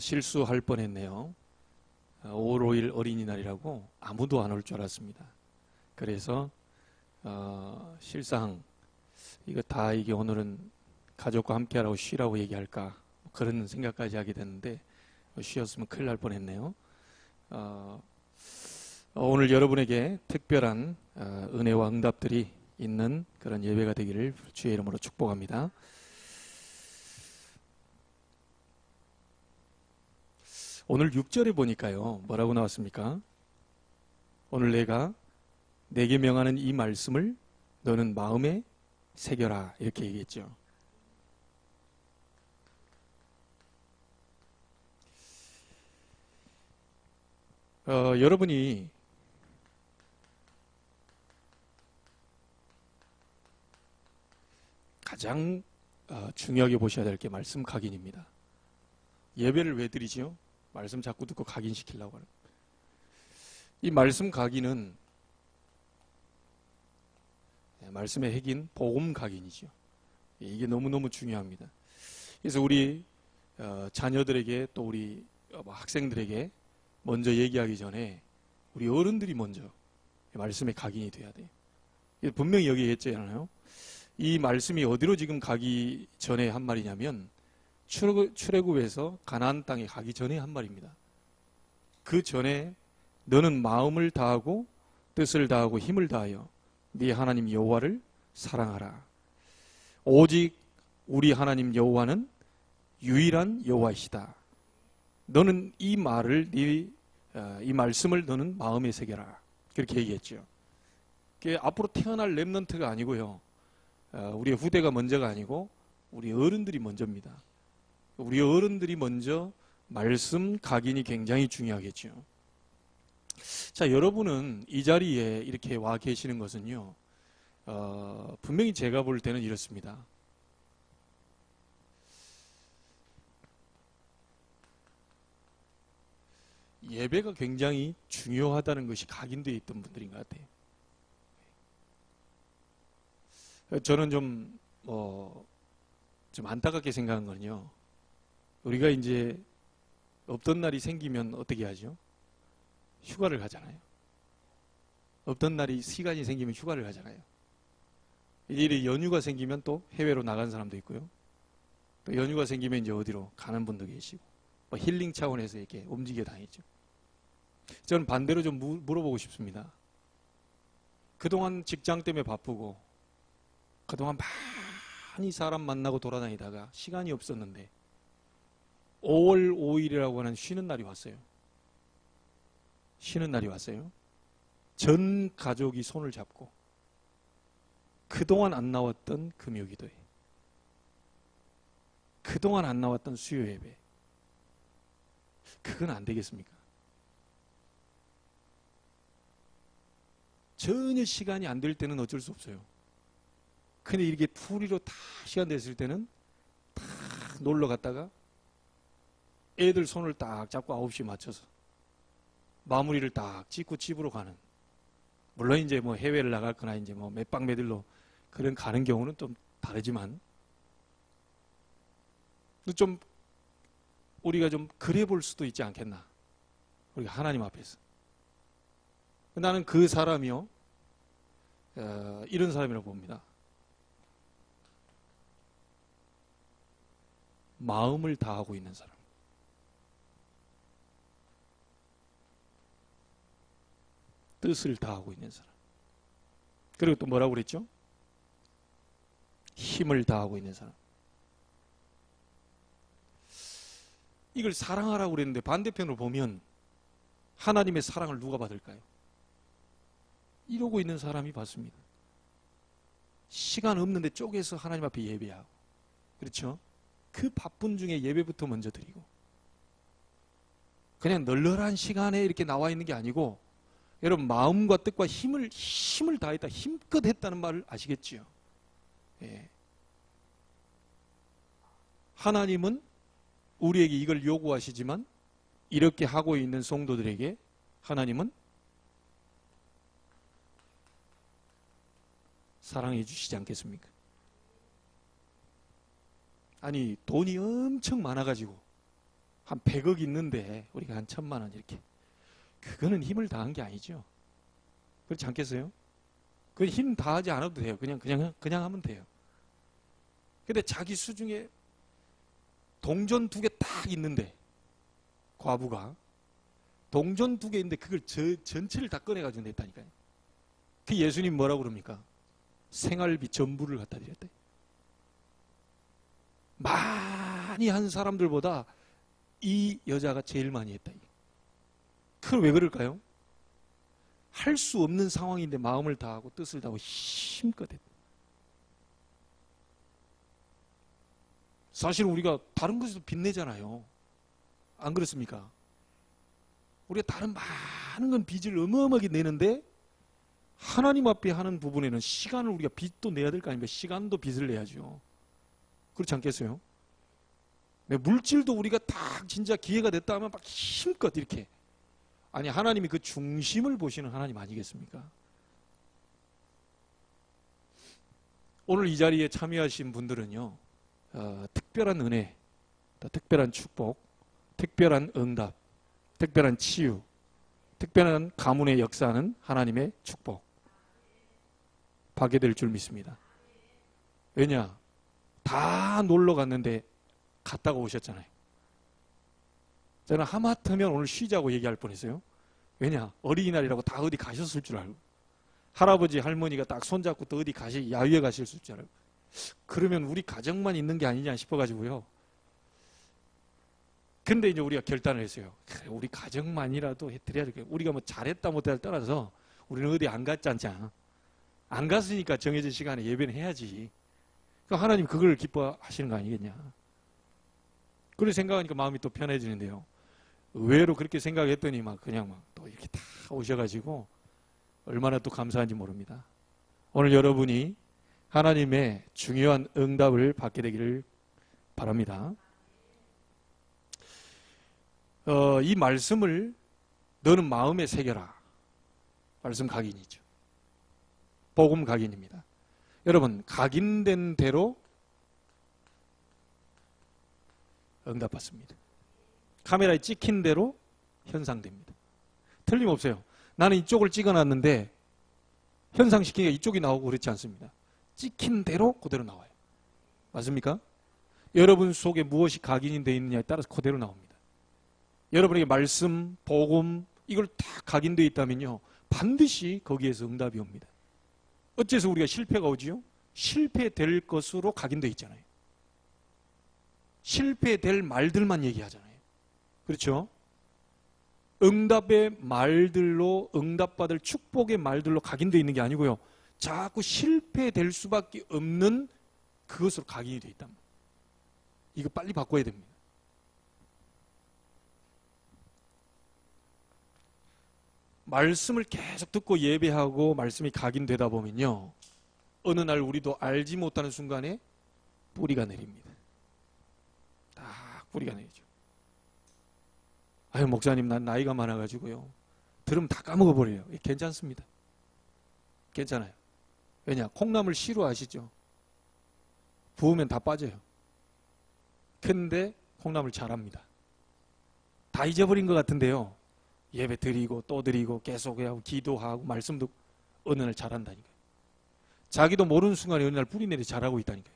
실수할 뻔했네요. 5월 5일 어린이날이라고 아무도 안 올 줄 알았습니다. 그래서 실상 이게 오늘은 가족과 함께하라고 쉬라고 얘기할까 그런 생각까지 하게 됐는데 쉬었으면 큰일 날 뻔했네요. 오늘 여러분에게 특별한 은혜와 응답들이 있는 그런 예배가 되기를 주의 이름으로 축복합니다. 오늘 6절에 보니까요, 뭐라고 나왔습니까? 오늘 내게 명하는 이 말씀을 너는 마음에 새겨라, 이렇게 얘기했죠. 여러분이 가장 중요하게 보셔야 될 게 말씀 각인입니다. 예배를 왜 드리지요? 말씀 자꾸 듣고 각인시키려고 하는. 이 말씀 각인은 말씀의 핵인 복음 각인이죠. 이게 너무너무 중요합니다. 그래서 우리 자녀들에게 또 우리 학생들에게 먼저 얘기하기 전에 우리 어른들이 먼저 말씀의 각인이 돼야 돼요. 분명히 여기 얘기했잖아요. 이 말씀이 어디로 지금 가기 전에 한 말이냐면 출애굽에서 가나안 땅에 가기 전에 한 말입니다. 그 전에 너는 마음을 다하고 뜻을 다하고 힘을 다하여 네 하나님 여호와를 사랑하라. 오직 우리 하나님 여호와는 유일한 여호와이시다. 너는 이 말씀을 너는 마음에 새겨라. 그렇게 얘기했죠. 앞으로 태어날 렘넌트가 아니고요. 우리의 후대가 먼저가 아니고 우리 어른들이 먼저입니다. 우리 어른들이 먼저 말씀 각인이 굉장히 중요하겠죠. 자, 여러분은 이 자리에 이렇게 와 계시는 것은요, 분명히 제가 볼 때는 이렇습니다. 예배가 굉장히 중요하다는 것이 각인되어 있던 분들인 것 같아요. 저는 좀 안타깝게 생각한 거는요, 우리가 이제 없던 날이 생기면 어떻게 하죠? 휴가를 가잖아요. 없던 날이 시간이 생기면 휴가를 가잖아요. 이제 연휴가 생기면 또 해외로 나간 사람도 있고요. 또 연휴가 생기면 이제 어디로 가는 분도 계시고, 힐링 차원에서 이렇게 움직여 다니죠. 저는 반대로 좀 물어보고 싶습니다. 그동안 직장 때문에 바쁘고, 그동안 많이 사람 만나고 돌아다니다가 시간이 없었는데 5월 5일이라고 하는 쉬는 날이 왔어요. 쉬는 날이 왔어요. 전 가족이 손을 잡고 그동안 안 나왔던 금요기도회, 그동안 안 나왔던 수요 예배, 그건 안 되겠습니까? 전혀 시간이 안 될 때는 어쩔 수 없어요. 근데 이렇게 풀이로 다 시간 됐을 때는 다 놀러 갔다가 애들 손을 딱 잡고 9시 맞춰서 마무리를 딱 짓고 집으로 가는. 물론 이제 해외를 나갔거나 이제 몇박 몇일로 그런 가는 경우는 좀 다르지만 좀 우리가 좀 그래 볼 수도 있지 않겠나. 우리가 하나님 앞에서. 나는 그 사람이요, 이런 사람이라고 봅니다. 마음을 다하고 있는 사람. 뜻을 다하고 있는 사람. 그리고 또 뭐라고 그랬죠? 힘을 다하고 있는 사람. 이걸 사랑하라고 그랬는데 반대편으로 보면 하나님의 사랑을 누가 받을까요? 이러고 있는 사람이 받습니다. 시간 없는데 쪼개서 하나님 앞에 예배하고, 그렇죠? 그 바쁜 중에 예배부터 먼저 드리고, 그냥 널널한 시간에 이렇게 나와 있는 게 아니고, 여러분 마음과 뜻과 힘을 다했다, 힘껏 했다는 말을 아시겠지요? 예. 하나님은 우리에게 이걸 요구하시지만 이렇게 하고 있는 성도들에게 하나님은 사랑해 주시지 않겠습니까? 아니, 돈이 엄청 많아가지고 한 100억 있는데 우리가 한 1000만 원 이렇게. 그거는 힘을 다한 게 아니죠. 그렇지 않겠어요? 그건 힘 다하지 않아도 돼요. 그냥 하면 돼요. 근데 자기 수중에 동전 2개 딱 있는데, 과부가 동전 2개 있는데 그걸 전체를 다 꺼내가지고 냈다니까요. 그 예수님 뭐라고 그럽니까? 생활비 전부를 갖다 드렸다. 많이 한 사람들보다 이 여자가 제일 많이 했다. 그럼 왜 그럴까요? 할 수 없는 상황인데 마음을 다하고 뜻을 다하고 힘껏 했다. 사실 우리가 다른 것에도 빚내잖아요. 안 그렇습니까? 우리가 다른 많은 건 빚을 어마어마하게 내는데 하나님 앞에 하는 부분에는 시간을 우리가 빚도 내야 될 거 아닙니까? 시간도 빚을 내야죠. 그렇지 않겠어요? 네, 물질도 우리가 딱 진짜 기회가 됐다 하면 막 힘껏 이렇게. 아니, 하나님이 그 중심을 보시는 하나님 아니겠습니까? 오늘 이 자리에 참여하신 분들은요, 특별한 은혜, 특별한 축복, 특별한 응답, 특별한 치유, 특별한 가문의 역사하는 하나님의 축복 받게 될 줄 믿습니다. 왜냐? 다 놀러 갔는데 갔다가 오셨잖아요. 저는 하마터면 오늘 쉬자고 얘기할 뻔했어요. 왜냐? 어린이날이라고 다 어디 가셨을 줄 알고, 할아버지 할머니가 딱 손잡고 또 어디 야유회 가셨을 줄 알고, 그러면 우리 가정만 있는 게 아니냐 싶어가지고요. 근데 이제 우리가 결단을 했어요. 그래, 우리 가정만이라도 해드려야 돼. 우리가 뭐 잘했다 못했다 떠나서 우리는 어디 안 갔잖아. 안 갔으니까 정해진 시간에 예배는 해야지. 그러니까 하나님 그걸 기뻐하시는 거 아니겠냐. 그렇게 생각하니까 마음이 또 편해지는데요. 의외로 그렇게 생각했더니 그냥 또 이렇게 다 오셔가지고 얼마나 또 감사한지 모릅니다. 오늘 여러분이 하나님의 중요한 응답을 받게 되기를 바랍니다. 이 말씀을 너는 마음에 새겨라. 말씀 각인이죠. 복음 각인입니다. 여러분, 각인된 대로 응답받습니다. 카메라에 찍힌 대로 현상됩니다. 틀림없어요. 나는 이쪽을 찍어놨는데 현상시키기가 이쪽이 나오고 그렇지 않습니다. 찍힌 대로 그대로 나와요. 맞습니까? 여러분 속에 무엇이 각인이 되어 있느냐에 따라서 그대로 나옵니다. 여러분에게 말씀, 복음 이걸 다 각인되어 있다면요, 반드시 거기에서 응답이 옵니다. 어째서 우리가 실패가 오지요? 실패될 것으로 각인되어 있잖아요. 실패될 말들만 얘기하잖아요. 그렇죠? 응답의 말들로, 응답받을 축복의 말들로 각인되어 있는 게 아니고요, 자꾸 실패될 수밖에 없는 그것으로 각인이 되어 있단 말이에요. 이거 빨리 바꿔야 됩니다. 말씀을 계속 듣고 예배하고 말씀이 각인되다 보면요, 어느 날 우리도 알지 못하는 순간에 뿌리가 내립니다. 딱 뿌리가 내리죠. 아유, 목사님 난 나이가 많아가지고요, 들으면 다 까먹어버려요. 괜찮습니다. 괜찮아요. 왜냐? 콩나물 씨루 아시죠? 부으면 다 빠져요. 근데 콩나물 잘합니다. 다 잊어버린 것 같은데요, 예배 드리고 또 드리고 계속 하고 기도하고 말씀도 어느 날 잘한다니까요. 자기도 모르는 순간에 어느 날 뿌리 내리 잘하고 있다니까요.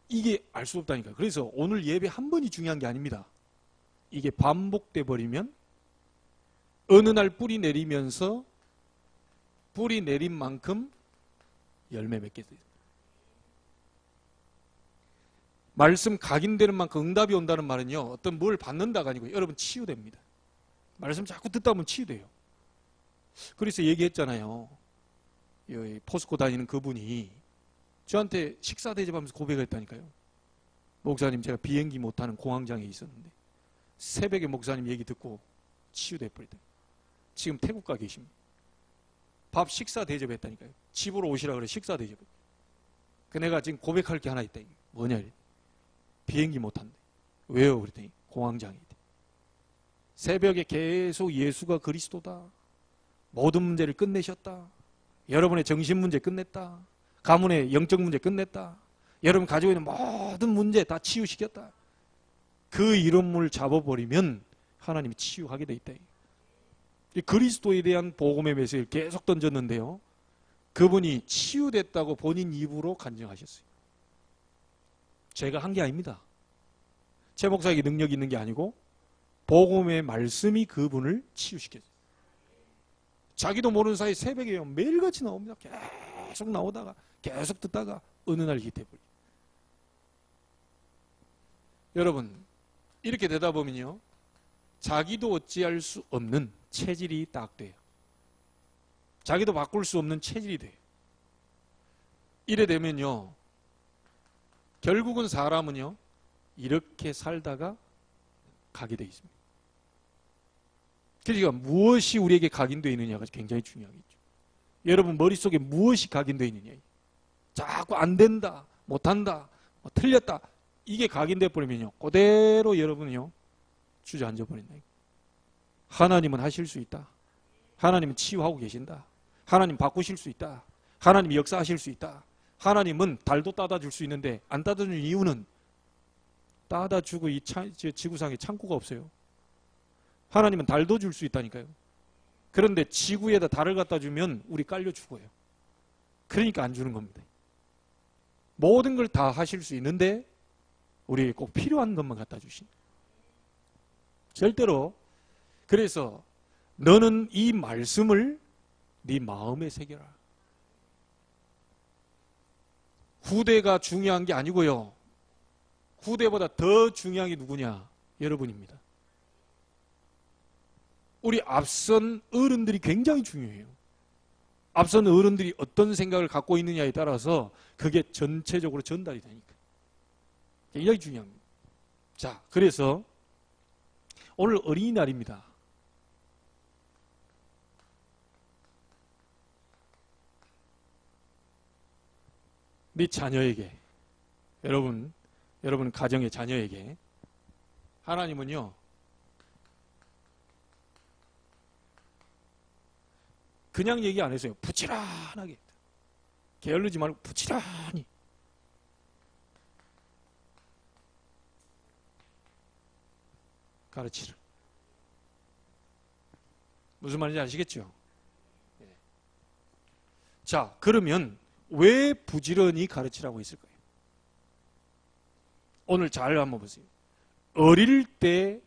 이게 알 수 없다니까요. 그래서 오늘 예배 한 번이 중요한 게 아닙니다. 이게 반복돼 버리면 어느 날 뿌리 내리면서 뿌리 내린 만큼 열매 맺게 돼요. 말씀 각인되는 만큼 응답이 온다는 말은요, 어떤 뭘 받는다가 아니고 여러분 치유됩니다. 말씀 자꾸 듣다 보면 치유돼요. 그래서 얘기했잖아요. 포스코 다니는 그분이 저한테 식사 대접하면서 고백했다니까요. 목사님, 제가 비행기 못하는 공황장애 있었는데 새벽에 목사님 얘기 듣고 치유돼 버리다. 지금 태국 가 계십니다. 밥 식사 대접했다니까요. 집으로 오시라 그래 식사 대접. 그 내가 지금 고백할 게 하나 있다. 뭐냐? 비행기 못한대. 왜요? 그랬더니 공황장애. 새벽에 계속 예수가 그리스도다, 모든 문제를 끝내셨다, 여러분의 정신 문제 끝냈다, 가문의 영적 문제 끝냈다, 여러분 가지고 있는 모든 문제 다 치유시켰다. 그 이름을 잡아버리면 하나님이 치유하게 돼 있다. 이 그리스도에 대한 복음의 메시지를 계속 던졌는데요. 그분이 치유됐다고 본인 입으로 간증하셨어요. 제가 한 게 아닙니다. 최 목사에게 능력이 있는 게 아니고 복음의 말씀이 그분을 치유시켰어요. 자기도 모르는 사이 새벽에 매일같이 나옵니다. 계속 나오다가 계속 듣다가 어느 날 기태버려요. 여러분, 이렇게 되다 보면요, 자기도 어찌할 수 없는 체질이 딱 돼요. 자기도 바꿀 수 없는 체질이 돼요. 이래 되면요, 결국은 사람은요, 이렇게 살다가 가게 되어 있습니다. 그러니까 무엇이 우리에게 각인되어 있느냐가 굉장히 중요하겠죠. 여러분 머릿속에 무엇이 각인되어 있느냐. 자꾸 안 된다, 못한다, 틀렸다, 이게 각인되어 버리면요, 그대로 여러분은요 주저앉아 버린다. 하나님은 하실 수 있다. 하나님은 치유하고 계신다. 하나님 바꾸실 수 있다. 하나님이 역사하실 수 있다. 하나님은 달도 따다 줄 수 있는데 안 따다 주는 이유는 따다 주고 이 지구상에 창고가 없어요. 하나님은 달도 줄 수 있다니까요. 그런데 지구에다 달을 갖다 주면 우리 깔려 죽어요. 그러니까 안 주는 겁니다. 모든 걸 다 하실 수 있는데 우리에게 꼭 필요한 것만 갖다 주신. 절대로. 그래서 너는 이 말씀을 네 마음에 새겨라. 후대가 중요한 게 아니고요, 후대보다 더 중요한 게 누구냐? 여러분입니다. 우리 앞선 어른들이 굉장히 중요해요. 앞선 어른들이 어떤 생각을 갖고 있느냐에 따라서 그게 전체적으로 전달이 되니까 굉장히 중요합니다. 자, 그래서 오늘 어린이날입니다. 네 자녀에게, 여러분 가정의 자녀에게 하나님은요, 그냥 얘기 안 했어요. 부지런하게, 게을르지 말고 부지런히. 가르치라. 무슨 말인지 아시겠죠? 자, 그러면 왜 부지런히 가르치라고 했을까요? 오늘 잘 한번 보세요. 어릴 때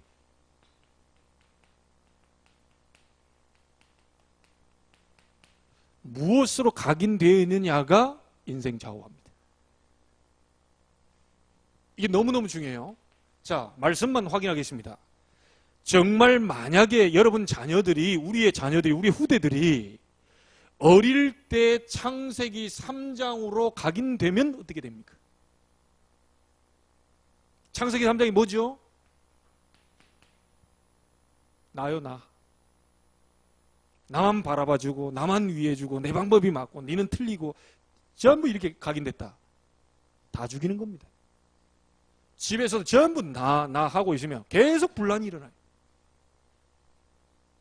무엇으로 각인되어 있느냐가 인생 좌우합니다. 이게 너무너무 중요해요. 자, 말씀만 확인하겠습니다. 정말 만약에 여러분 자녀들이, 우리의 자녀들이, 우리 후대들이 어릴 때 창세기 3장으로 각인되면 어떻게 됩니까? 창세기 3장이 뭐죠? 나요, 나. 나만 바라봐주고, 나만 위해주고, 내 방법이 맞고, 니는 틀리고, 전부 이렇게 각인됐다. 다 죽이는 겁니다. 집에서도 전부 나 하고 있으면 계속 분란이 일어나요.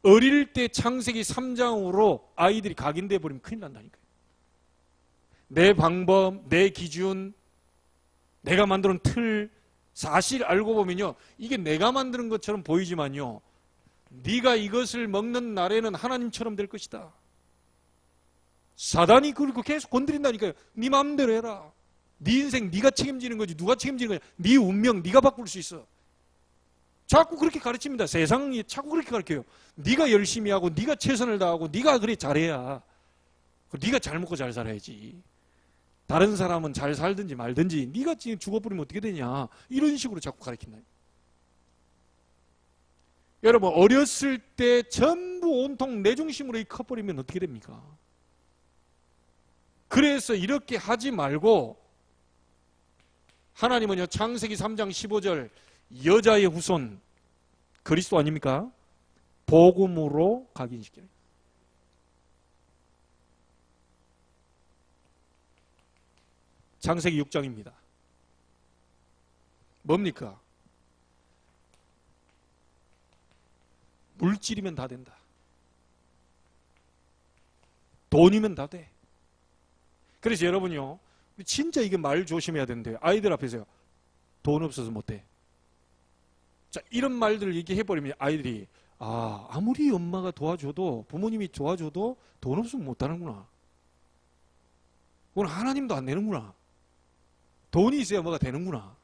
어릴 때 창세기 3장으로 아이들이 각인돼 버리면 큰일 난다니까요. 내 방법, 내 기준, 내가 만드는 틀, 사실 알고 보면요, 이게 내가 만드는 것처럼 보이지만요, 네가 이것을 먹는 날에는 하나님처럼 될 것이다. 사단이 그걸 계속 건드린다니까요. 네 마음대로 해라. 네 인생 네가 책임지는 거지, 누가 책임지는 거야. 네 운명 네가 바꿀 수 있어. 자꾸 그렇게 가르칩니다. 세상이 자꾸 그렇게 가르쳐요. 네가 열심히 하고, 네가 최선을 다하고, 네가 그래 잘해야, 네가 잘 먹고 잘 살아야지. 다른 사람은 잘 살든지 말든지 네가 지금 죽어버리면 어떻게 되냐, 이런 식으로 자꾸 가르친다. 여러분 어렸을 때 전부 온통 내 중심으로 커버리면 어떻게 됩니까? 그래서 이렇게 하지 말고 하나님은요, 창세기 3장 15절 여자의 후손 그리스도 아닙니까? 복음으로 각인시켜요. 창세기 6장입니다. 뭡니까? 물질이면 다 된다. 돈이면 다 돼. 그래서 여러분요, 진짜 이게 말 조심해야 되는데요. 아이들 앞에서요, 돈 없어서 못 돼. 자, 이런 말들을 얘기해 버리면 아이들이 아무리 엄마가 도와줘도 부모님이 도와줘도 돈 없으면 못 하는구나. 그건 하나님도 안 내는구나. 돈이 있어야 뭐가 되는구나.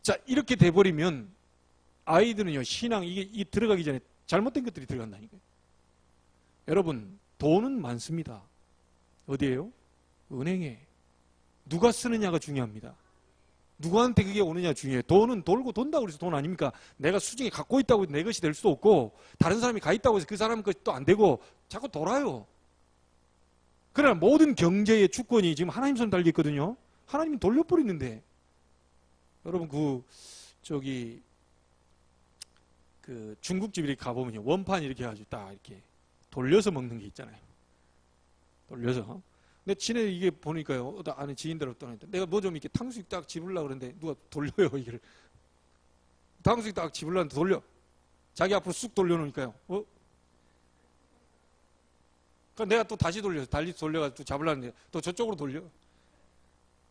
자, 이렇게 돼버리면 아이들은요, 신앙, 이게 들어가기 전에 잘못된 것들이 들어간다니까요. 여러분, 돈은 많습니다. 어디에요? 은행에. 누가 쓰느냐가 중요합니다. 누구한테 그게 오느냐 중요해요. 돈은 돌고 돈다고 해서 돈 아닙니까? 내가 수중에 갖고 있다고 해서 내 것이 될 수도 없고, 다른 사람이 가 있다고 해서 그 사람 것이 또 안 되고, 자꾸 돌아요. 그러나 모든 경제의 주권이 지금 하나님 손에 달려 있거든요. 하나님이 돌려버리는데. 여러분, 그 중국집 이렇게 가보면요, 원판 이렇게 해가지고 딱 이렇게 돌려서 먹는 게 있잖아요. 돌려서. 근데 지네 이게 보니까요, 아는 지인들 어떠는데 내가 뭐 좀 이렇게 탕수육 딱 집으려고 그러는데 누가 돌려요, 이걸. 탕수육 딱 집으려는데 돌려. 자기 앞으로 쑥 돌려놓으니까요. 그러니까 내가 또 다시 돌려가지고 또 잡으려는데 또 저쪽으로 돌려.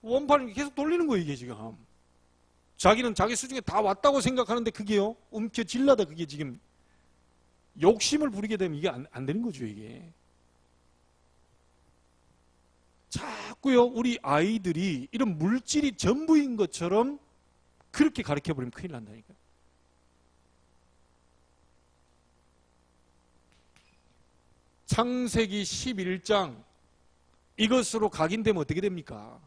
원판을 계속 돌리는 거예요, 이게 지금. 자기는 자기 수중에 다 왔다고 생각하는데 그게요, 움켜질라다 그게 지금 욕심을 부리게 되면 이게 안 되는 거죠, 이게. 자꾸요, 우리 아이들이 이런 물질이 전부인 것처럼 그렇게 가르쳐버리면 큰일 난다니까요. 창세기 11장 이것으로 각인되면 어떻게 됩니까?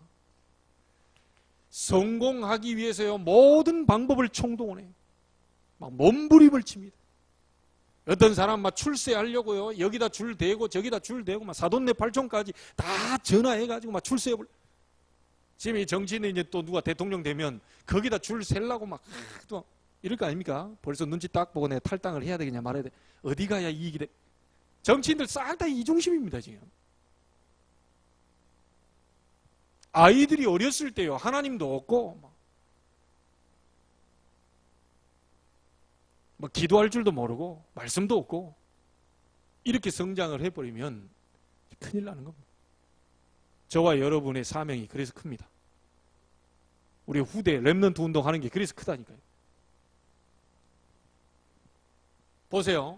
성공하기 위해서요, 모든 방법을 총동원해요. 막 몸부림을 칩니다. 어떤 사람 막 출세하려고요, 여기다 줄 대고 저기다 줄 대고 막 사돈네 팔촌까지 다 전화해가지고 막 출세해볼. 지금 이 정치인이 이제 또 누가 대통령 되면 거기다 줄 세려고 막 또 이럴 거 아닙니까? 벌써 눈치 딱 보고 내가 탈당을 해야 되겠냐 말아야 돼. 어디 가야 이익이 돼? 정치인들 싹 다 이중심입니다, 지금. 아이들이 어렸을 때요, 하나님도 없고 뭐 기도할 줄도 모르고 말씀도 없고 이렇게 성장을 해버리면 큰일 나는 겁니다. 저와 여러분의 사명이 그래서 큽니다. 우리 후대 렘넌트 운동하는 게 그래서 크다니까요. 보세요.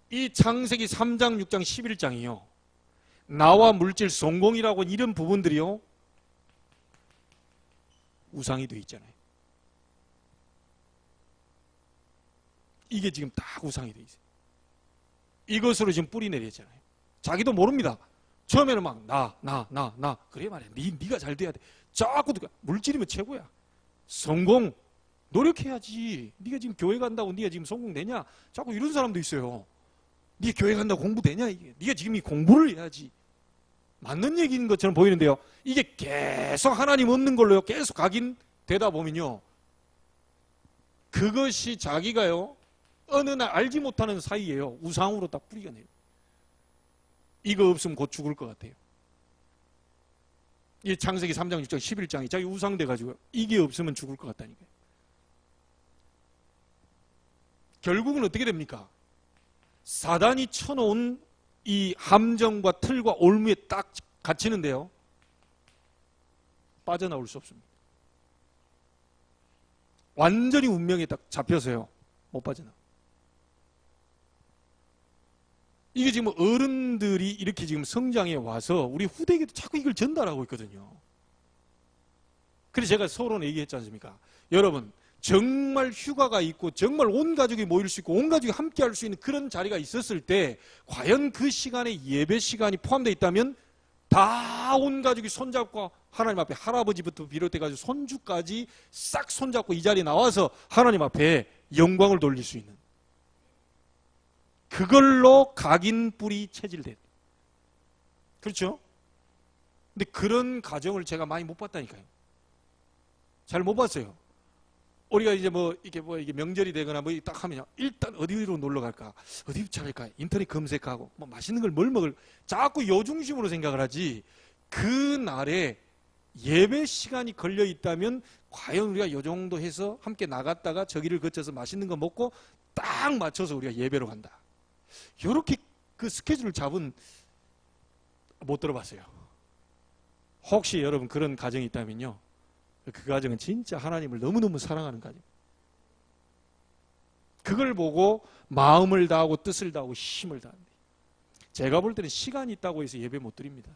이 창세기 3장, 6장, 11장이요, 나와 물질, 성공이라고 이런 부분들이요, 우상이 되어 있잖아요. 이게 지금 다 우상이 되어 있어요. 이것으로 지금 뿌리 내렸잖아요. 자기도 모릅니다. 처음에는 막 나 그래 말이야. 네가 잘 돼야 돼. 자꾸 물질이면 최고야. 성공 노력해야지. 네가 지금 교회 간다고 네가 지금 성공되냐? 자꾸 이런 사람도 있어요. 네가 교회 간다고 공부되냐? 이게 네가 지금 이 공부를 해야지. 맞는 얘기인 것처럼 보이는데요, 이게 계속 하나님 없는 걸로요 계속 각인되다 보면요, 그것이 자기가요 어느 날 알지 못하는 사이에요 우상으로 딱 뿌리가 내요. 이거 없으면 곧 죽을 것 같아요. 이 창세기 3장, 6장, 11장이 자기 우상 돼가지고 이게 없으면 죽을 것 같다니까요. 결국은 어떻게 됩니까? 사단이 쳐놓은 이 함정과 틀과 올무에 딱 갇히는데요, 빠져나올 수 없습니다. 완전히 운명에 딱 잡혀서요 못 빠져나와. 이게 지금 어른들이 이렇게 지금 성장해 와서 우리 후대에게도 자꾸 이걸 전달하고 있거든요. 그래서 제가 서론에 얘기했지 않습니까? 여러분, 정말 휴가가 있고 정말 온 가족이 모일 수 있고 온 가족이 함께 할 수 있는 그런 자리가 있었을 때 과연 그 시간에 예배 시간이 포함되어 있다면 다 온 가족이 손잡고 하나님 앞에, 할아버지부터 비롯해가지고 손주까지 싹 손잡고 이 자리에 나와서 하나님 앞에 영광을 돌릴 수 있는, 그걸로 각인뿔이 체질된, 그렇죠? 근데 그런 가정을 제가 많이 못 봤다니까요. 잘 못 봤어요. 우리가 이제 이게 명절이 되거나 뭐 딱 하면 일단 어디로 놀러 갈까? 어디 찾을까? 인터넷 검색하고 뭐 맛있는 걸 뭘 먹을, 자꾸 요 중심으로 생각을 하지, 그 날에 예배 시간이 걸려 있다면 과연 우리가 요 정도 해서 함께 나갔다가 저기를 거쳐서 맛있는 거 먹고 딱 맞춰서 우리가 예배로 간다. 요렇게 그 스케줄을 잡은 못 들어봤어요. 혹시 여러분 그런 가정이 있다면요, 그 가정은 진짜 하나님을 너무너무 사랑하는 가정. 그걸 보고 마음을 다하고 뜻을 다하고 힘을 다한다. 제가 볼 때는 시간이 있다고 해서 예배 못 드립니다.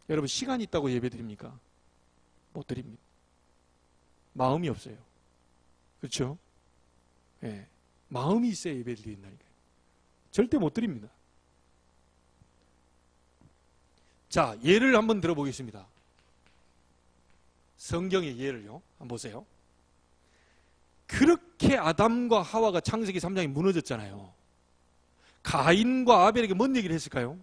여러분, 시간이 있다고 예배 드립니까? 못 드립니다. 마음이 없어요. 그렇죠? 예. 마음이 있어야 예배 드린다니까요. 절대 못 드립니다. 자, 예를 한번 들어보겠습니다. 성경의 예를요. 한번 보세요. 그렇게 아담과 하와가 창세기 3장이 무너졌잖아요. 가인과 아벨에게 뭔 얘기를 했을까요?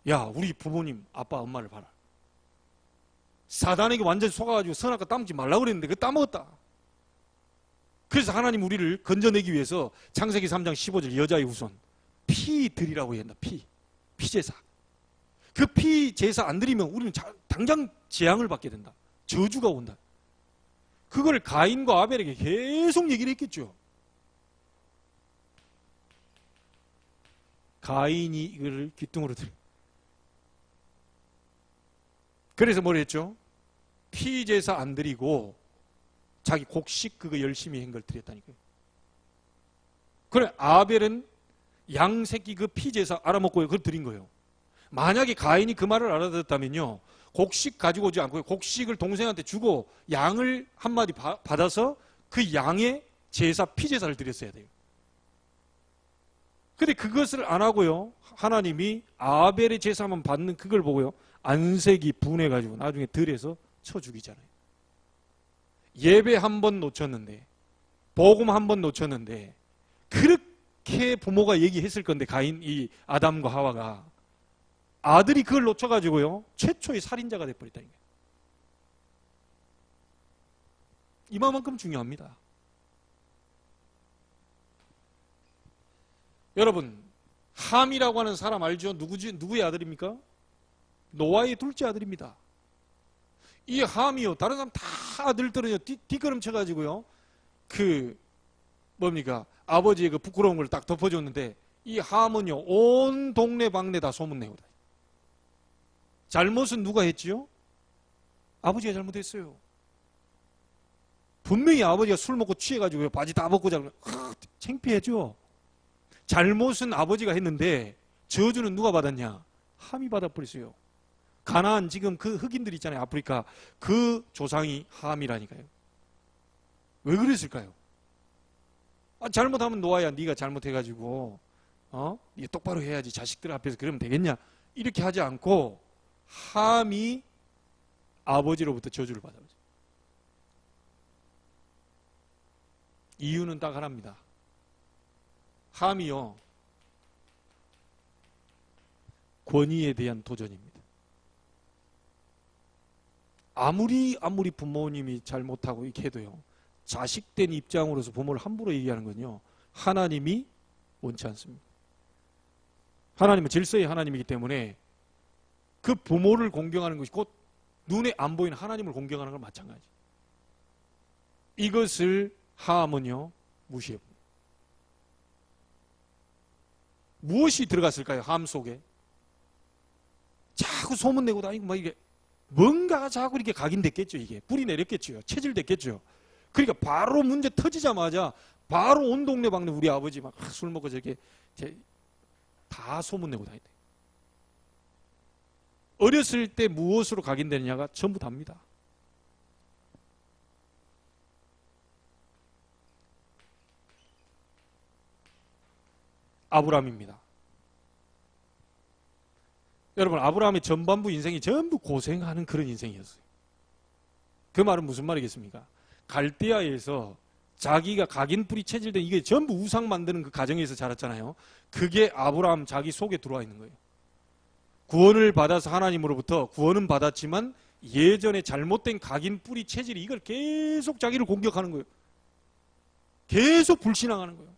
야, 우리 부모님, 아빠, 엄마를 봐라. 사단에게 완전히 속아가지고 선악과 따먹지 말라고 그랬는데 그거 따먹었다. 그래서 하나님 우리를 건져내기 위해서 창세기 3장 15절 여자의 후손 피 드리라고 한다. 피제사. 그 피제사 안 드리면 우리는 당장 재앙을 받게 된다. 저주가 온다. 그걸 가인과 아벨에게 계속 얘기를 했겠죠. 가인이 이걸 귀뚱으로 들여. 그래서 뭘 했죠? 피제사 안 드리고 자기 곡식 그거 열심히 한 걸 드렸다니까요. 그래, 아벨은 양 새끼 그 피제사 알아먹고 그걸 드린 거예요. 만약에 가인이 그 말을 알아듣었다면요, 곡식 가지고 오지 않고 곡식을 동생한테 주고 양을 한 마디 받아서 그 양의 제사 피제사를 드렸어야 돼요. 근데 그것을 안 하고요, 하나님이 아벨의 제사만 받는 그걸 보고요, 안색이 분해가지고 나중에 들에서 쳐 죽이잖아요. 예배 한 번 놓쳤는데, 복음 한 번 놓쳤는데, 그렇게 부모가 얘기했을 건데, 이 아담과 하와가 아들이 그걸 놓쳐가지고요, 최초의 살인자가 돼버렸다니까요. 이만큼 중요합니다. 여러분, 함이라고 하는 사람 알죠? 누구의 아들입니까? 노아의 둘째 아들입니다. 이 함이요, 다른 사람 다 아들들은요, 뒷걸음 쳐가지고요, 아버지의 그 부끄러운 걸 딱 덮어줬는데, 이 함은요, 온 동네 방네 다 소문내고 다녀요. 잘못은 누가 했지요? 아버지가 잘못했어요. 분명히 아버지가 술 먹고 취해가지고 바지 다 벗고 자고, 창피하죠? 잘못은 아버지가 했는데, 저주는 누가 받았냐? 함이 받아버렸어요. 가나안 지금 그 흑인들 있잖아요. 아프리카. 그 조상이 함이라니까요. 왜 그랬을까요? 잘못하면 노아야, 네가 잘못해가지고 네가 똑바로 해야지, 자식들 앞에서 그러면 되겠냐, 이렇게 하지 않고 함이 아버지로부터 저주를 받아요. 이유는 딱 하나입니다. 함이요, 권위에 대한 도전입니다. 아무리 부모님이 잘못하고 이렇게 해도요, 자식된 입장으로서 부모를 함부로 얘기하는 건요, 하나님이 원치 않습니다. 하나님은 질서의 하나님이기 때문에 그 부모를 공경하는 것이 곧 눈에 안 보이는 하나님을 공경하는 건 마찬가지. 이것을 함은요, 무시해봅니다. 무엇이 들어갔을까요? 함 속에 자꾸 소문내고 다니고 막 이게 뭔가가 자꾸 이렇게 각인됐겠죠. 이게 뿌리 내렸겠죠. 체질됐겠죠. 그러니까 바로 문제 터지자마자 바로 온 동네 방네 우리 아버지 막 술 먹고 저렇게 다 소문내고 다니대. 어렸을 때 무엇으로 각인되느냐가 전부 답니다. 아브라함입니다. 여러분, 아브라함의 전반부 인생이 전부 고생하는 그런 인생이었어요. 그 말은 무슨 말이겠습니까? 갈대아에서 자기가 각인 뿌리 체질된 이게 전부 우상 만드는 그 가정에서 자랐잖아요. 그게 아브라함 자기 속에 들어와 있는 거예요. 구원을 받아서 하나님으로부터 구원은 받았지만 예전에 잘못된 각인 뿌리 체질이 이걸 계속 자기를 공격하는 거예요. 계속 불신앙하는 거예요.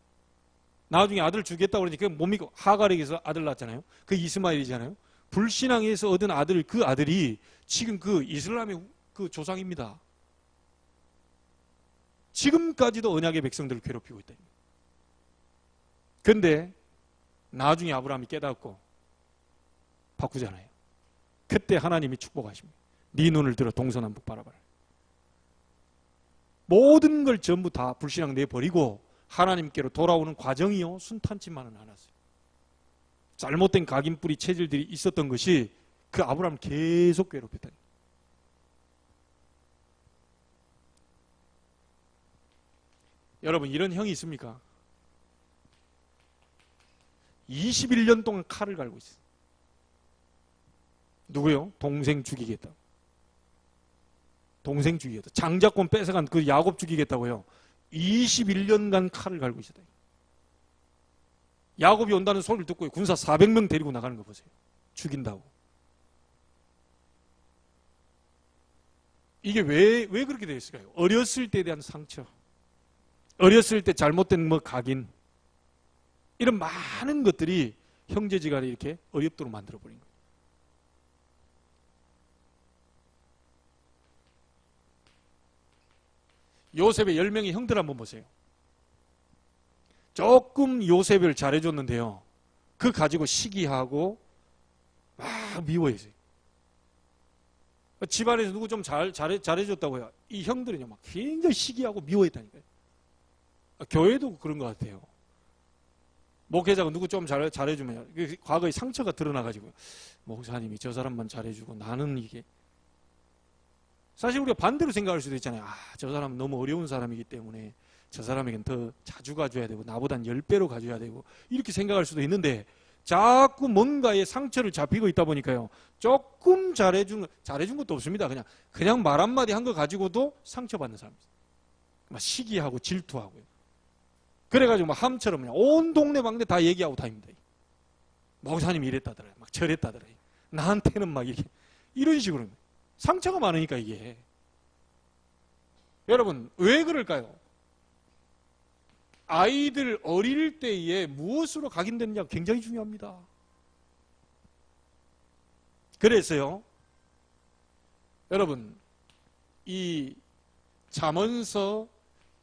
나중에 아들 주겠다고 그러니까 못 믿고 하갈에게서 아들 낳았잖아요. 그 이스마엘이잖아요. 불신앙에서 얻은 아들, 그 아들이 지금 그 이슬람의 그 조상입니다. 지금까지도 언약의 백성들을 괴롭히고 있다. 그런데 나중에 아브라함이 깨닫고 바꾸잖아요. 그때 하나님이 축복하십니다. 네 눈을 들어 동서남북 바라봐라. 모든 걸 전부 다 불신앙 내버리고 하나님께로 돌아오는 과정이요 순탄치만은 않았어요. 잘못된 각인뿌리 체질들이 있었던 것이 그 아브라함을 계속 괴롭혔다. 여러분, 이런 형이 있습니까? 21년 동안 칼을 갈고 있어요. 누구요? 동생 죽이겠다. 동생 죽이겠다. 장자권 뺏어간 그 야곱 죽이겠다고요. 21년간 칼을 갈고 있었다. 야곱이 온다는 소리를 듣고 군사 400명 데리고 나가는 거 보세요. 죽인다고. 이게 왜 그렇게 되었을까요? 어렸을 때에 대한 상처, 어렸을 때 잘못된 각인, 이런 많은 것들이 형제지간에 이렇게 어렵도록 만들어버린 거예요. 요셉의 10명의 형들 한번 보세요. 조금 요셉을 잘해줬는데요, 그 가지고 시기하고 막 미워했어요. 집안에서 누구 좀 잘해줬다고요. 이 형들은요, 막 굉장히 시기하고 미워했다니까요. 교회도 그런 것 같아요. 목회자가 누구 좀 잘해주면 과거의 상처가 드러나가지고, 목사님이 저 사람만 잘해주고 나는 이게. 사실 우리가 반대로 생각할 수도 있잖아요. 저 사람은 너무 어려운 사람이기 때문에 저 사람에겐 더 자주 가줘야 되고 나보단 10배로 가줘야 되고, 이렇게 생각할 수도 있는데, 자꾸 뭔가에 상처를 잡히고 있다 보니까요, 조금 잘해준 것도 없습니다. 그냥 말 한마디 한 거 가지고도 상처받는 사람입니다. 막 시기하고 질투하고요. 그래가지고 막 함처럼 그냥 온 동네 방네 다 얘기하고 다닙니다. 목사님이 이랬다더라, 막 저랬다더라, 나한테는 막 이런 식으로. 상처가 많으니까 이게. 여러분, 왜 그럴까요? 아이들 어릴 때에 무엇으로 각인되느냐가 굉장히 중요합니다. 그래서요, 여러분, 이 잠언서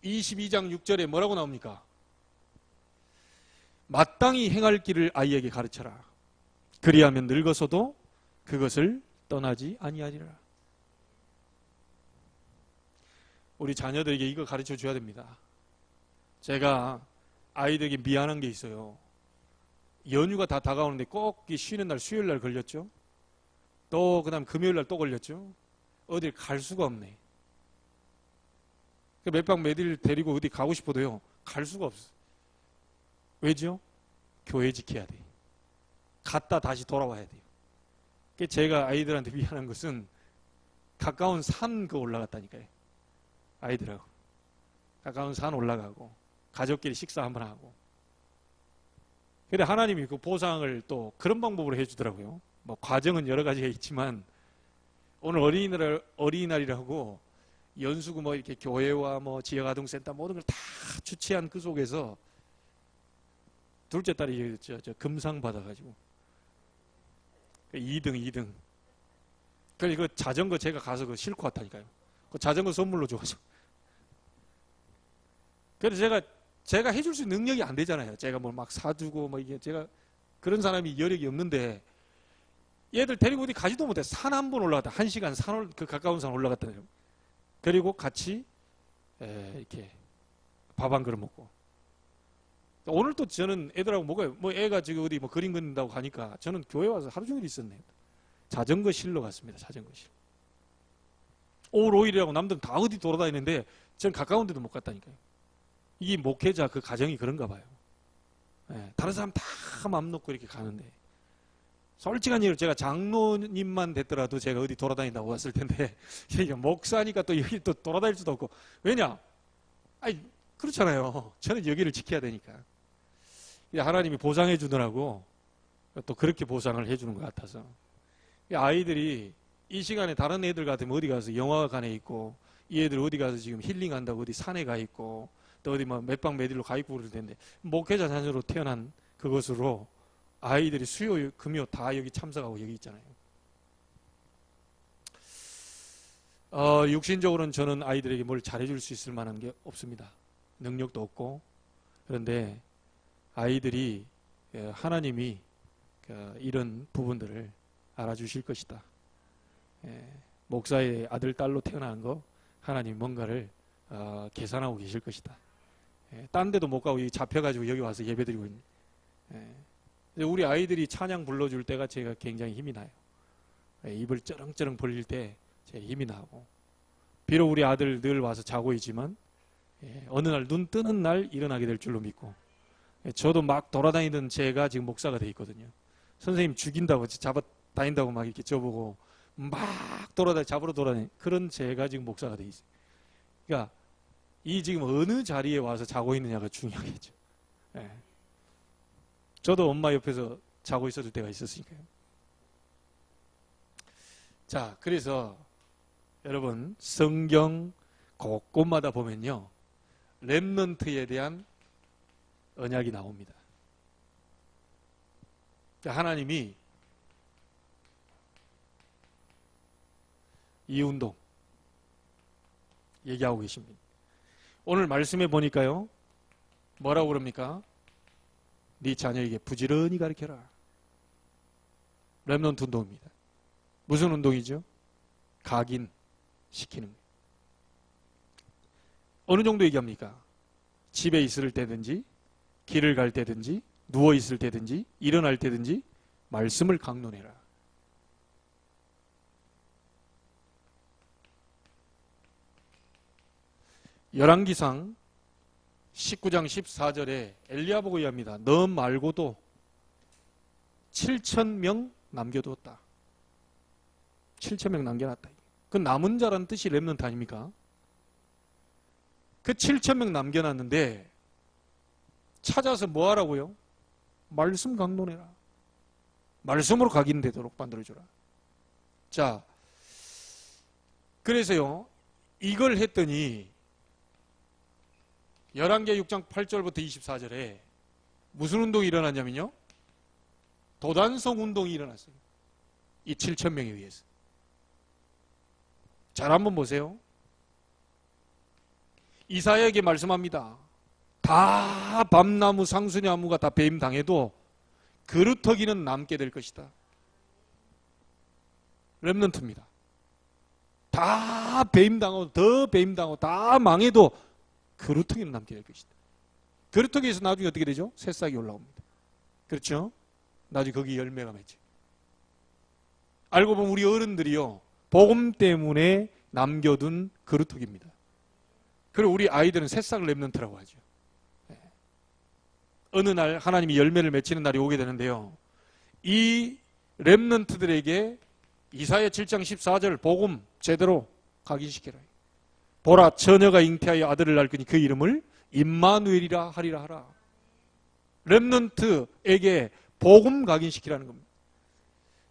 22장 6절에 뭐라고 나옵니까? 마땅히 행할 길을 아이에게 가르쳐라. 그리하면 늙어서도 그것을 떠나지 아니하리라. 우리 자녀들에게 이거 가르쳐 줘야 됩니다. 제가 아이들에게 미안한 게 있어요. 연휴가 다 다가오는데 꼭 쉬는 날 수요일 날 걸렸죠. 또 그다음 금요일 날 또 걸렸죠. 어딜 갈 수가 없네. 몇 박 며칠 데리고 어디 가고 싶어도요, 갈 수가 없어. 왜죠? 교회 지켜야 돼. 갔다 다시 돌아와야 돼요. 제가 아이들한테 미안한 것은 가까운 산 올라갔다니까요. 아이들하고 가까운 산 올라가고 가족끼리 식사 한번 하고. 근데 하나님이 그 보상을 또 그런 방법으로 해주더라고요. 뭐 과정은 여러 가지가 있지만, 오늘 어린이날이라고 연수구 뭐 이렇게 교회와 뭐 지역아동센터 모든 걸 다 주최한 그 속에서 둘째 딸이 저 금상 받아가지고 2등. 그래서 그 자전거 제가 가서 싣고 왔다니까요. 그 자전거 선물로 줘서. 그래서 제가 해줄 수 있는 능력이 안 되잖아요. 제가 뭐 막 사주고 뭐 이게 제가 그런 사람이 여력이 없는데, 얘들 데리고 어디 가지도 못해. 산 한 번 올라갔다. 1시간 그 가까운 산 올라갔다. 그리고 같이 이렇게 밥 한 그릇 먹고. 오늘 또 저는 애들하고 뭐 애가 지금 어디 뭐 그림 그린다고 가니까 저는 교회 와서 하루 종일 있었네요. 자전거 실러 갔습니다. 자전거 실. 5월 5일이라고 남들은 다 어디 돌아다니는데 저는 가까운 데도 못 갔다니까요. 이 목회자 그 가정이 그런가 봐요. 다른 사람 다 맘 놓고 이렇게 가는데, 솔직한 얘기로 제가 장로님만 됐더라도 제가 어디 돌아다닌다고 왔을 텐데, 목사니까 또 여기 또 돌아다닐 수도 없고. 왜냐? 그렇잖아요. 저는 여기를 지켜야 되니까. 하나님이 보상해 주더라고. 또 그렇게 보상을 해주는 것 같아서. 아이들이 이 시간에 다른 애들 같으면 어디 가서 영화관에 있고, 이 애들 어디 가서 지금 힐링한다고 어디 산에 가 있고, 또 어디 뭐 몇 박 며칠로 가 있고 그럴 텐데, 목회자 자녀로 태어난 그것으로 아이들이 수요 금요 다 여기 참석하고 여기 있잖아요. 육신적으로는 저는 아이들에게 뭘 잘해줄 수 있을 만한 게 없습니다. 능력도 없고. 그런데 아이들이 하나님이 이런 부분들을 알아주실 것이다. 목사의 아들, 딸로 태어난 거 하나님 뭔가를 계산하고 계실 것이다. 딴 데도 못 가고 잡혀가지고 여기 와서 예배드리고 있는. 우리 아이들이 찬양 불러줄 때가 제가 굉장히 힘이 나요. 입을 쩌렁쩌렁 벌릴 때 제 힘이 나고, 비록 우리 아들 늘 와서 자고 있지만 어느 날 눈 뜨는 날 일어나게 될 줄로 믿고, 저도 막 돌아다니던 제가 지금 목사가 돼 있거든요. 선생님 죽인다고 잡아 다닌다고 막 이렇게 저보고 막 잡으러 돌아다니, 그런 제가 지금 목사가 돼 있어요. 그러니까 이 지금 어느 자리에 와서 자고 있느냐가 중요하겠죠. 저도 엄마 옆에서 자고 있었을 때가 있었으니까요. 자, 그래서 여러분, 성경 곳곳마다 보면요, 렘넌트에 대한 언약이 나옵니다. 하나님이 이 운동 얘기하고 계십니다. 오늘 말씀해 보니까요, 뭐라고 그럽니까? 네 자녀에게 부지런히 가르쳐라. 렘넌트 운동입니다. 무슨 운동이죠? 각인시키는 거예요. 어느 정도 얘기합니까? 집에 있을 때든지, 길을 갈 때든지, 누워 있을 때든지, 일어날 때든지 말씀을 강론해라. 열왕기상 19장 14절에 엘리야 보고 이야기합니다. 너 말고도 7,000명 남겨두었다. 7,000명 남겨놨다. 그 남은 자라는 뜻이 렘넌트 아닙니까? 그 7,000명 남겨놨는데 찾아서 뭐 하라고요? 말씀 강론해라. 말씀으로 각인되도록 만들어주라. 자, 그래서요, 이걸 했더니 열왕기 6장 8절부터 24절에 무슨 운동이 일어났냐면요, 도단성 운동이 일어났어요. 이 7,000명에 의해서. 잘 한번 보세요. 이사야에게 말씀합니다. 다 밤나무 상수나무가 다 배임당해도 그루터기는 남게 될 것이다. 렘넌트입니다. 다 배임당하고 더 배임당하고 다 망해도 그루터기는 남게 될 것이다. 그루터기에서 나중에 어떻게 되죠? 새싹이 올라옵니다. 그렇죠? 나중에 거기 열매가 맺죠. 알고 보면 우리 어른들이요, 복음 때문에 남겨둔 그루터기입니다. 그리고 우리 아이들은 새싹 렘넌트라고 하죠. 어느 날 하나님이 열매를 맺히는 날이 오게 되는데요, 이 렘넌트들에게 이사야 7장 14절 복음 제대로 각인시켜라. 보라, 처녀가 잉태하여 아들을 낳을 거니 그 이름을 임마누엘이라 하리라 하라. 렘넌트에게 복음 각인시키라는 겁니다.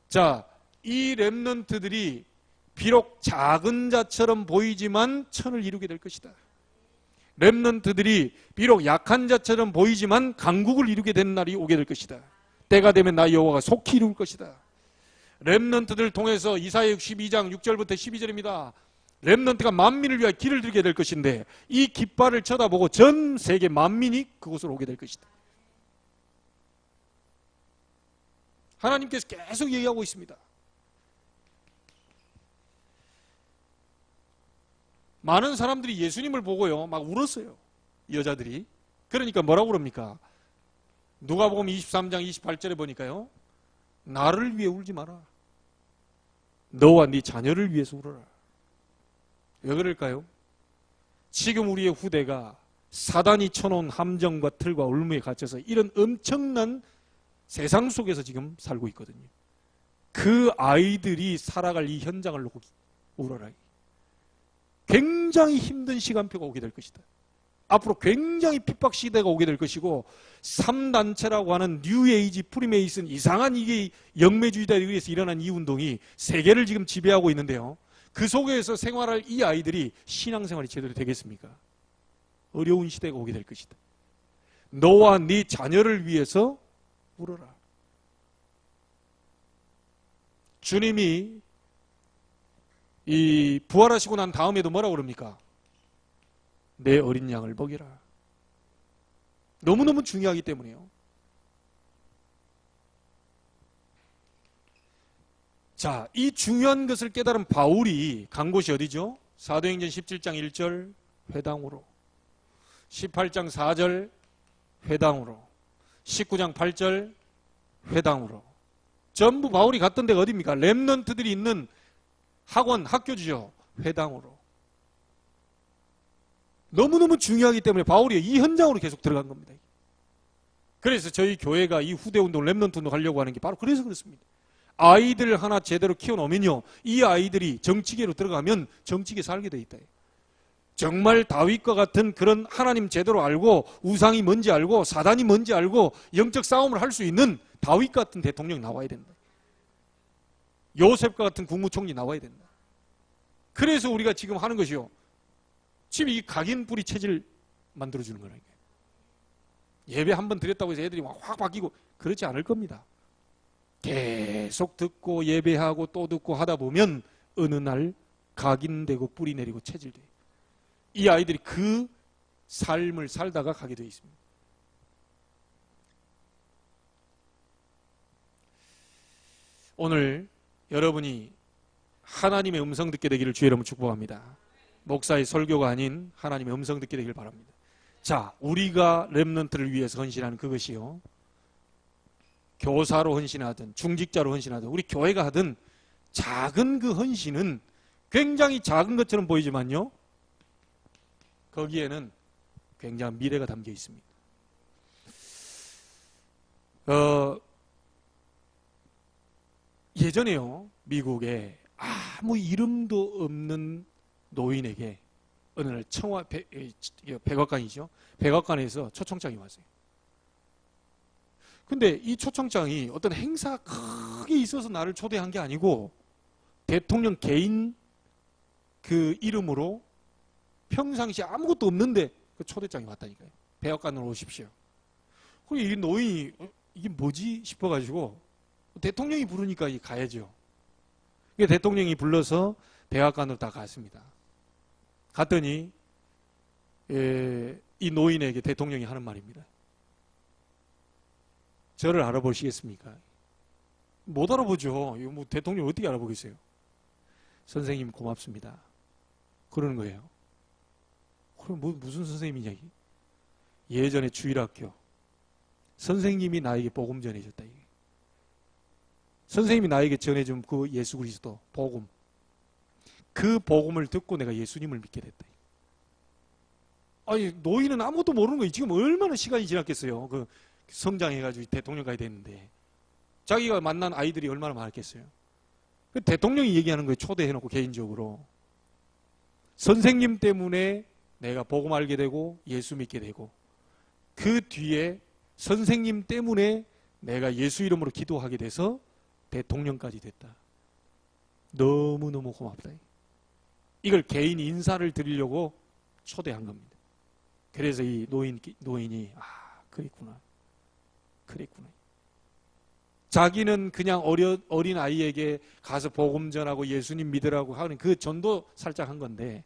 자, 이 렘넌트들이 비록 작은 자처럼 보이지만 천을 이루게 될 것이다. 렘넌트들이 비록 약한 자처럼 보이지만 강국을 이루게 되는 날이 오게 될 것이다. 때가 되면 나 여호와가 속히 이룰 것이다. 렘넌트들 통해서 이사야 62장 6절부터 12절입니다. 렘넌트가 만민을 위하여 길을 들게 될 것인데 이 깃발을 쳐다보고 전 세계 만민이 그곳으로 오게 될 것이다. 하나님께서 계속 얘기하고 있습니다. 많은 사람들이 예수님을 보고요, 막 울었어요. 여자들이. 그러니까 뭐라고 그럽니까? 누가복음 23장 28절에 보니까요, 나를 위해 울지 마라. 너와 네 자녀를 위해서 울어라. 왜 그럴까요? 지금 우리의 후대가 사단이 쳐놓은 함정과 틀과 올무에 갇혀서 이런 엄청난 세상 속에서 지금 살고 있거든요. 그 아이들이 살아갈 이 현장을 놓고 울어라. 굉장히 힘든 시간표가 오게 될 것이다. 앞으로 굉장히 핍박 시대가 오게 될 것이고, 3단체라고 하는 뉴에이지, 프리메이슨, 이상한 이게 영매주의자에 의해서 일어난 이 운동이 세계를 지금 지배하고 있는데요, 그 속에서 생활할 이 아이들이 신앙생활이 제대로 되겠습니까? 어려운 시대가 오게 될 것이다. 너와 네 자녀를 위해서 울어라. 주님이 이 부활하시고 난 다음에도 뭐라고 그럽니까? 내 어린 양을 먹이라. 너무너무 중요하기 때문에요. 자, 이 중요한 것을 깨달은 바울이 간 곳이 어디죠? 사도행전 17장 1절 회당으로. 18장 4절 회당으로, 19장 8절 회당으로. 전부 바울이 갔던 데가 어디입니까? 렘넌트들이 있는 학원, 학교죠. 회당으로. 너무너무 중요하기 때문에 바울이 이 현장으로 계속 들어간 겁니다. 그래서 저희 교회가 이 후대운동, 렘넌트운동 하려고 하는 게 바로 그래서 그렇습니다. 아이들 하나 제대로 키워놓으면요, 이 아이들이 정치계로 들어가면 정치계 살게 돼 있다. 정말 다윗과 같은 그런 하나님 제대로 알고 우상이 뭔지 알고 사단이 뭔지 알고 영적 싸움을 할 수 있는 다윗 같은 대통령이 나와야 된다. 요셉과 같은 국무총리 나와야 된다. 그래서 우리가 지금 하는 것이요, 지금 이 각인 뿌리 체질 만들어주는 거라니까요. 예배 한번 드렸다고 해서 애들이 확 바뀌고 그렇지 않을 겁니다. 계속 듣고 예배하고 또 듣고 하다 보면 어느 날 각인되고 뿌리 내리고 체질돼요. 이 아이들이 그 삶을 살다가 가게 되어 있습니다. 오늘 여러분이 하나님의 음성 듣게 되기를 주의 이름으로 축복합니다. 목사의 설교가 아닌 하나님의 음성 듣게 되길 바랍니다. 자, 우리가 렘넌트를 위해서 헌신하는 그것이요, 교사로 헌신하든 중직자로 헌신하든 우리 교회가 하든 작은 그 헌신은 굉장히 작은 것처럼 보이지만요, 거기에는 굉장한 미래가 담겨 있습니다. 예전에요, 미국에 아무 이름도 없는 노인에게 어느 날 백악관이죠. 백악관에서 초청장이 왔어요. 근데 이 초청장이 어떤 행사가 크게 있어서 나를 초대한 게 아니고 대통령 개인 그 이름으로 평상시에 아무것도 없는데 그 초대장이 왔다니까요. 백악관으로 오십시오. 그리고 이 노인이 이게 뭐지 싶어가지고 대통령이 부르니까 가야죠. 대통령이 불러서 백악관으로 다 갔습니다. 갔더니 이 노인에게 대통령이 하는 말입니다. 저를 알아보시겠습니까? 못 알아보죠. 이거 뭐 대통령 어떻게 알아보겠어요? 선생님 고맙습니다. 그러는 거예요. 그럼 무슨 선생님이냐? 예전에 주일학교 선생님이 나에게 복음 전해줬다. 선생님이 나에게 전해준 그 예수 그리스도 복음, 그 복음을 듣고 내가 예수님을 믿게 됐다. 아니, 노인은 아무것도 모르는 거예요. 지금 얼마나 시간이 지났겠어요. 그 성장해가지고 대통령까지 됐는데 자기가 만난 아이들이 얼마나 많았겠어요. 그 대통령이 얘기하는 거예요. 초대해놓고 개인적으로. 선생님 때문에 내가 복음 알게 되고 예수 믿게 되고 그 뒤에 선생님 때문에 내가 예수 이름으로 기도하게 돼서 대통령까지 됐다. 너무너무 고맙다. 이걸 개인 인사를 드리려고 초대한 겁니다. 그래서 이 노인이 그랬구나. 자기는 그냥 어린 아이에게 가서 복음 전하고 예수님 믿으라고 하는 그 전도 살짝 한 건데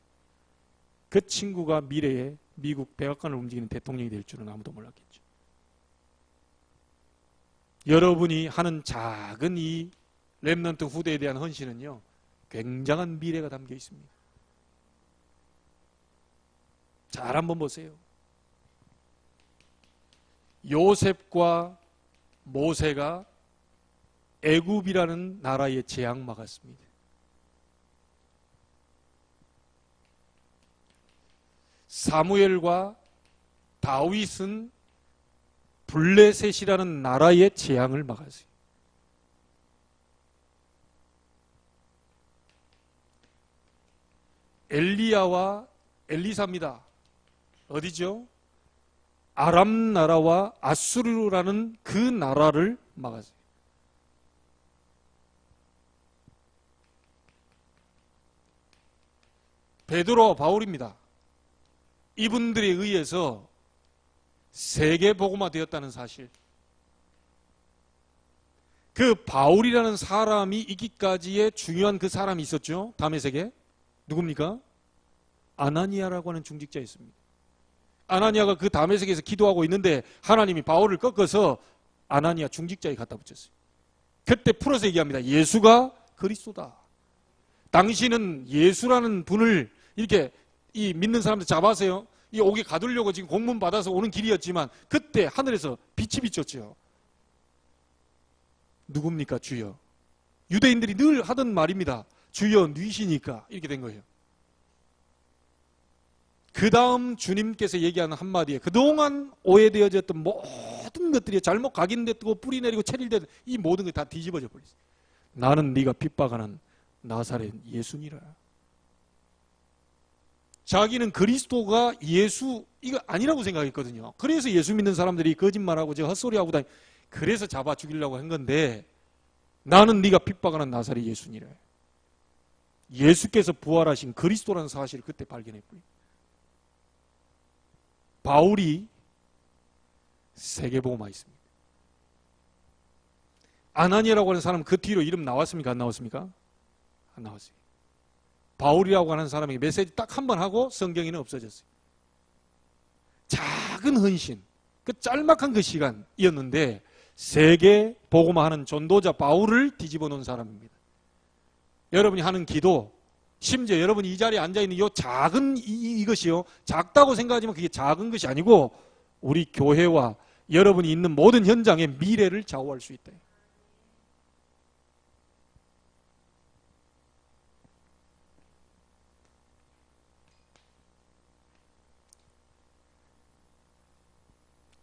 그 친구가 미래에 미국 백악관을 움직이는 대통령이 될 줄은 아무도 몰랐겠죠. 여러분이 하는 작은 이 렘넌트 후대에 대한 헌신은요, 굉장한 미래가 담겨 있습니다. 잘 한번 보세요. 요셉과 모세가 애굽이라는 나라의 재앙 막았습니다. 사무엘과 다윗은 블레셋이라는 나라의 재앙을 막았어요. 엘리야와 엘리사입니다. 어디죠? 아람 나라와 아수르라는 그 나라를 막았어요. 베드로와 바울입니다. 이분들에 의해서 세계 복음화 되었다는 사실. 그 바울이라는 사람이 있기까지의 중요한 그 사람이 있었죠. 다메섹에. 누굽니까? 아나니아라고 하는 중직자였습니다. 아나니아가 그 다메섹에서 기도하고 있는데 하나님이 바울을 꺾어서 아나니아 중직자에 갖다 붙였어요. 그때 풀어서 얘기합니다. 예수가 그리스도다. 당신은 예수라는 분을 이렇게 이 믿는 사람들 잡아서요, 이 옥에 가두려고 지금 공문 받아서 오는 길이었지만 그때 하늘에서 빛이 비쳤죠. 누굽니까? 주여. 유대인들이 늘 하던 말입니다. 주여 누이시니까 이렇게 된 거예요. 그 다음 주님께서 얘기하는 한마디에 그동안 오해되어졌던 모든 것들이 잘못 각인되고 뿌리 내리고 체질되던 이 모든 것이 다 뒤집어져 버렸어요. 나는 네가 핍박하는 나사렛 예수니라. 자기는 그리스도가 예수 이거 아니라고 생각했거든요. 그래서 예수 믿는 사람들이 거짓말하고 저 헛소리하고 다 그래서 잡아 죽이려고 한 건데 나는 네가 핍박하는 나사렛 예수니라. 예수께서 부활하신 그리스도라는 사실을 그때 발견했고요. 바울이 세계복음화 있습니다. 아나니아라고 하는 사람은 그 뒤로 이름 나왔습니까? 안 나왔습니까? 안 나왔어요. 바울이라고 하는 사람에게 메시지 딱 한 번 하고 성경에는 없어졌어요. 작은 헌신, 그 짤막한 그 시간이었는데 세계 복음화하는 전도자 바울을 뒤집어 놓은 사람입니다. 여러분이 하는 기도, 심지어 여러분이 이 자리에 앉아있는 이 작은 이것이요, 작다고 생각하지만 그게 작은 것이 아니고 우리 교회와 여러분이 있는 모든 현장의 미래를 좌우할 수 있다.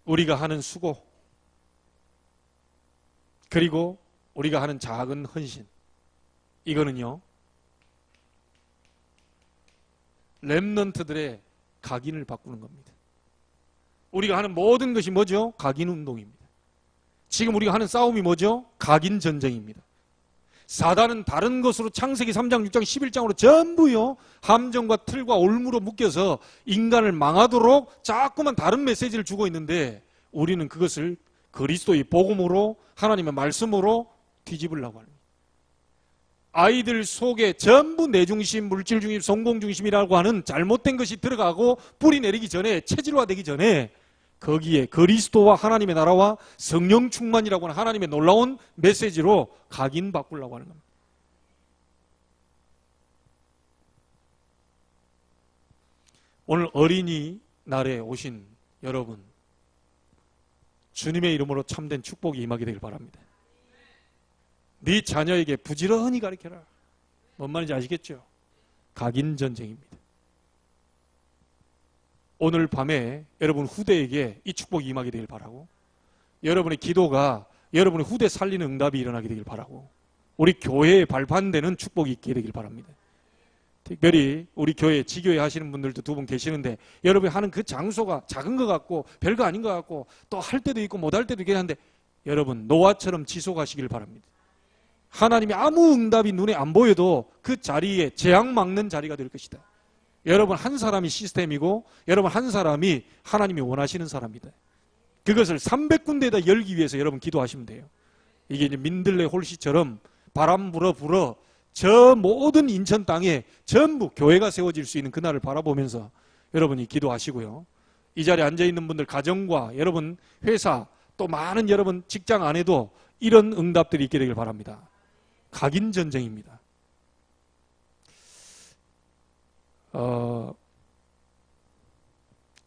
우리가 하는 수고, 그리고 우리가 하는 작은 헌신, 이거는요 렘넌트들의 각인을 바꾸는 겁니다. 우리가 하는 모든 것이 뭐죠? 각인 운동입니다. 지금 우리가 하는 싸움이 뭐죠? 각인 전쟁입니다. 사단은 다른 것으로 창세기 3장, 6장, 11장으로 전부요 함정과 틀과 올무로 묶여서 인간을 망하도록 자꾸만 다른 메시지를 주고 있는데 우리는 그것을 그리스도의 복음으로 하나님의 말씀으로 뒤집으려고 합니다. 아이들 속에 전부 내중심, 물질중심, 성공중심이라고 하는 잘못된 것이 들어가고 뿌리 내리기 전에, 체질화되기 전에 거기에 그리스도와 하나님의 나라와 성령 충만이라고 하는 하나님의 놀라운 메시지로 각인 바꾸려고 하는 겁니다. 오늘 어린이날에 오신 여러분, 주님의 이름으로 참된 축복이 임하게 되길 바랍니다. 네 자녀에게 부지런히 가르쳐라. 뭔 말인지 아시겠죠? 각인 전쟁입니다. 오늘 밤에 여러분 후대에게 이 축복이 임하게 되길 바라고, 여러분의 기도가 여러분의 후대 살리는 응답이 일어나게 되길 바라고, 우리 교회에 발판되는 축복이 있게 되길 바랍니다. 특별히 우리 교회, 지교회 하시는 분들도 두 분 계시는데 여러분이 하는 그 장소가 작은 것 같고 별거 아닌 것 같고 또 할 때도 있고 못 할 때도 있긴 한데 여러분 노아처럼 지속하시길 바랍니다. 하나님이 아무 응답이 눈에 안 보여도 그 자리에 재앙 막는 자리가 될 것이다. 여러분 한 사람이 시스템이고 여러분 한 사람이 하나님이 원하시는 사람이다. 그것을 300군데에다 열기 위해서 여러분 기도하시면 돼요. 이게 이제 민들레 홀씨처럼 바람 불어 저 모든 인천 땅에 전부 교회가 세워질 수 있는 그날을 바라보면서 여러분이 기도하시고요. 이 자리에 앉아있는 분들 가정과 여러분 회사 또 많은 여러분 직장 안에도 이런 응답들이 있게 되길 바랍니다. 각인 전쟁입니다.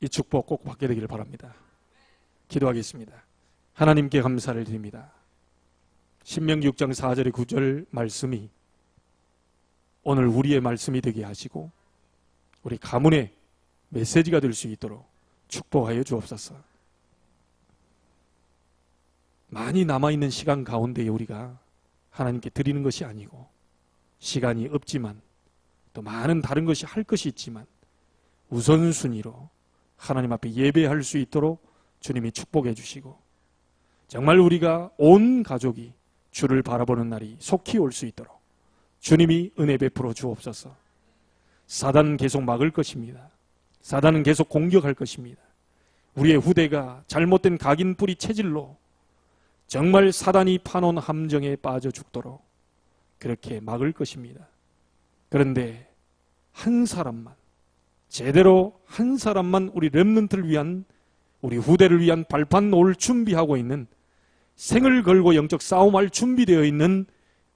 이 축복 꼭 받게 되기를 바랍니다. 기도하겠습니다. 하나님께 감사를 드립니다. 신명기 6장 4절의 9절 말씀이 오늘 우리의 말씀이 되게 하시고 우리 가문의 메시지가 될 수 있도록 축복하여 주옵소서. 많이 남아있는 시간 가운데에 우리가 하나님께 드리는 것이 아니고 시간이 없지만 또 많은 다른 것이 할 것이 있지만 우선순위로 하나님 앞에 예배할 수 있도록 주님이 축복해 주시고 정말 우리가 온 가족이 주를 바라보는 날이 속히 올 수 있도록 주님이 은혜 베풀어 주옵소서. 사단은 계속 막을 것입니다. 사단은 계속 공격할 것입니다. 우리의 후대가 잘못된 각인 뿌리 체질로 정말 사단이 파놓은 함정에 빠져 죽도록 그렇게 막을 것입니다. 그런데 한 사람만, 제대로 한 사람만 우리 렘넌트를 위한, 우리 후대를 위한 발판 놓을 준비하고 있는, 생을 걸고 영적 싸움할 준비되어 있는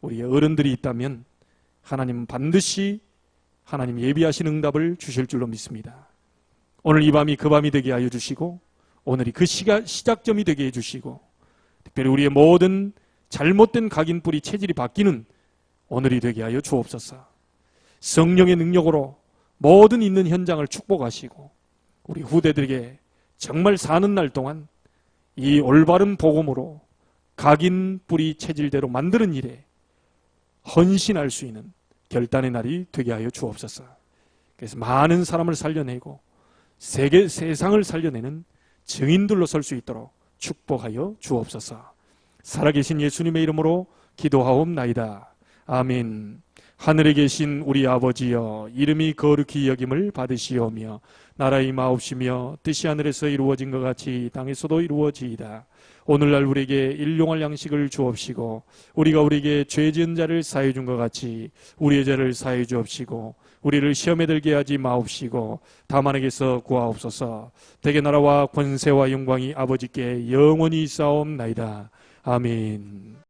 우리 어른들이 있다면 하나님은 반드시 하나님 예비하신 응답을 주실 줄로 믿습니다. 오늘 이 밤이 그 밤이 되게 하여 주시고 오늘이 그 시작점이 되게 해주시고 특별히 우리의 모든 잘못된 각인뿌리 체질이 바뀌는 오늘이 되게 하여 주옵소서. 성령의 능력으로 모든 있는 현장을 축복하시고 우리 후대들에게 정말 사는 날 동안 이 올바른 복음으로 각인뿌리 체질대로 만드는 일에 헌신할 수 있는 결단의 날이 되게 하여 주옵소서. 그래서 많은 사람을 살려내고 세상을 살려내는 증인들로 설 수 있도록 축복하여 주옵소서. 살아계신 예수님의 이름으로 기도하옵나이다. 아멘. 하늘에 계신 우리 아버지여, 이름이 거룩히 여김을 받으시오며 나라의 임하옵시며 뜻이 하늘에서 이루어진 것 같이 땅에서도 이루어지이다. 오늘날 우리에게 일용할 양식을 주옵시고 우리가 우리에게 죄 지은 자를 사해 준 것 같이 우리의 죄를 사해 주옵시고 우리를 시험에 들게 하지 마옵시고 다만에게서 구하옵소서. 대개 나라와 권세와 영광이 아버지께 영원히 있사옵나이다. 아멘.